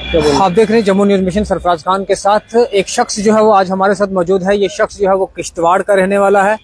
आप देख रहे हैं जम्मू न्यूज मिशन सरफराज खान के साथ। एक शख्स जो है वो आज हमारे साथ मौजूद है। ये शख्स जो है वो किश्तवाड़ का रहने वाला है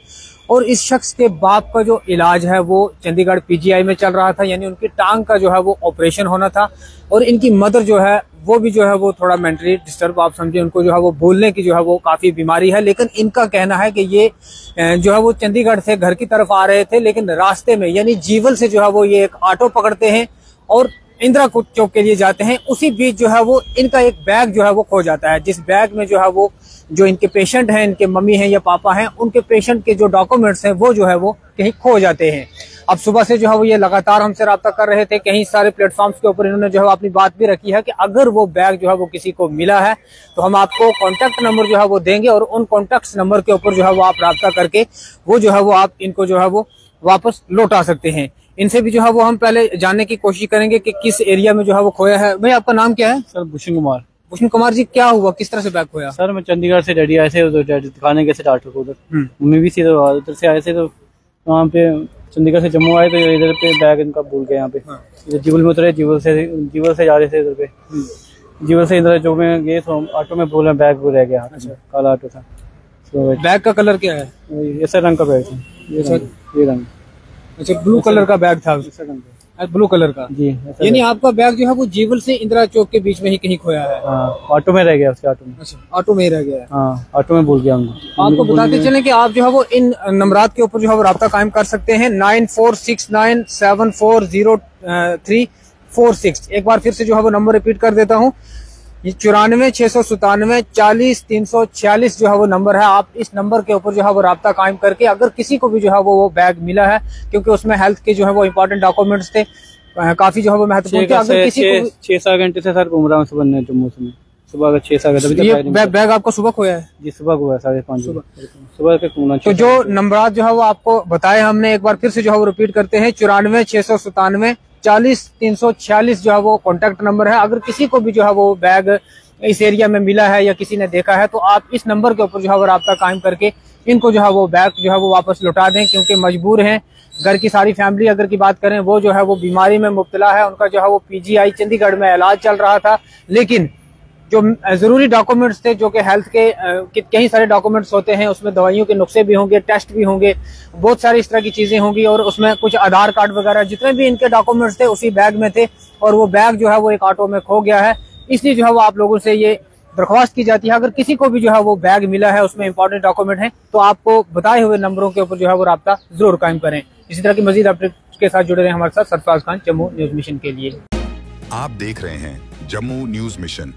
और इस शख्स के बाप का जो इलाज है वो चंडीगढ़ पीजीआई में चल रहा था, यानी उनकी टांग का जो है वो ऑपरेशन होना था। और इनकी मदर जो है वो भी जो है वो थोड़ा मेंटली डिस्टर्ब, आप समझे, उनको जो है वो बोलने की जो है वो काफी बीमारी है। लेकिन इनका कहना है कि ये जो है वो चंडीगढ़ से घर की तरफ आ रहे थे, लेकिन रास्ते में यानी जीवल से जो है वो ये एक ऑटो पकड़ते हैं और इंदिरा चौक के लिए जाते हैं। उसी बीच जो है वो इनका एक बैग जो है वो खो जाता है, जिस बैग में जो है वो जो इनके पेशेंट हैं, इनके मम्मी हैं या पापा हैं, उनके पेशेंट के जो डॉक्यूमेंट्स हैं वो जो है वो कहीं खो जाते हैं। अब सुबह से जो है वो ये लगातार हमसे रब्ता कर रहे थे। कहीं सारे प्लेटफॉर्म्स के ऊपर इन्होंने जो है अपनी बात भी रखी है कि अगर वो बैग जो है वो किसी को मिला है तो हम आपको कॉन्टैक्ट नंबर जो है वो देंगे और उन कॉन्टैक्ट नंबर के ऊपर जो है वो आप रब्ता करके वो जो है वो आप इनको जो है वो वापस लौटा सकते हैं। इनसे भी जो है वो हम पहले जानने की कोशिश करेंगे कि किस एरिया में जो है वो खोया है। भाई आपका नाम क्या है? सर भूषण कुमार। भूषण कुमार जी, क्या हुआ, किस तरह से बैग खोया? सर मैं चंडीगढ़ से डैडी आए थे उधर दिखाने गए थे डॉक्टर को, उधर मम्मी भी थी, तो उधर से आए थे, तो वहाँ पे चंडीगढ़ से जम्मू आए तो इधर पे बैग इनका भूल गए। यहाँ पे जीवल में उतरे, जीवल से जा रहे थे इधर पे, जीवल से इधर जो में गए तो ऑटो में भूल बैग वो रह गया। काला ऑटो था। तो बैग का कलर क्या है? ऐसा रंग का बैग था, ये रंग। अच्छा, ब्लू कलर का बैग था, ब्लू कलर का जी। यानी आपका बैग जो है वो जीवल से इंदिरा चौक के बीच में ही कहीं खोया है? ऑटो में रह गया, उसके ऑटो में। अच्छा, ऑटो में ही रह गया है। हाँ, ऑटो में भूल गया हमने। आपको बताते चलें कि आप जो है वो इन नंबरात के ऊपर जो है वो राब्ता कायम कर सकते हैं। 9469740346। एक बार फिर से जो है वो नंबर रिपीट कर देता हूँ, 94-697-40-346 जो है वो नंबर है। आप इस नंबर के ऊपर जो है वो राब्ता कायम करके अगर किसी को भी जो है वो बैग मिला है, क्योंकि उसमें हेल्थ के जो है वो इम्पोर्टेंट डॉक्यूमेंट्स थे, काफी जो है वो महत्वपूर्ण थे। अगर किसी को 6-7 घंटे से सर घूम रहा हूँ सुबह जम्मू से, सुबह का 6-7 घंटे। बैग आपको सुबह खोया है? जी सुबह हुआ है, 5:30 सुबह के घूमना। तो जो नंबर जो है वो आपको बताए हमने, एक बार फिर से जो है वो रिपीट करते हैं, 94-697-40-346 जो है वो कॉन्टेक्ट नंबर है। अगर किसी को भी जो है वो बैग इस एरिया में मिला है या किसी ने देखा है तो आप इस नंबर के ऊपर जो है वो राब्ता कायम करके इनको जो है वो बैग जो है वो वापस लौटा दें, क्योंकि मजबूर हैं। घर की सारी फैमिली अगर की बात करें, वो जो है वो बीमारी में मुब्तला है। उनका जो है वो पीजीआई चंडीगढ़ में इलाज चल रहा था, लेकिन जो जरूरी डॉक्यूमेंट्स थे, जो कि हेल्थ के कई सारे डॉक्यूमेंट्स होते हैं, उसमें दवाइयों के नुस्खे भी होंगे, टेस्ट भी होंगे, बहुत सारी इस तरह की चीजें होंगी, और उसमें कुछ आधार कार्ड वगैरह जितने भी इनके डॉक्यूमेंट्स थे उसी बैग में थे, और वो बैग जो है वो एक ऑटो में खो गया है। इसलिए जो है वो आप लोगों से ये दरख्वास्त की जाती है, अगर किसी को भी जो है वो बैग मिला है, उसमें इंपॉर्टेंट डॉक्यूमेंट है, तो आपको बताए हुए नंबरों के ऊपर जो है वो राब्ता जरूर कायम करें। इसी तरह की मजीद अपडेट के साथ जुड़े रहें हमारे साथ सरफराज खान, जम्मू न्यूज मिशन के लिए। आप देख रहे हैं जम्मू न्यूज मिशन।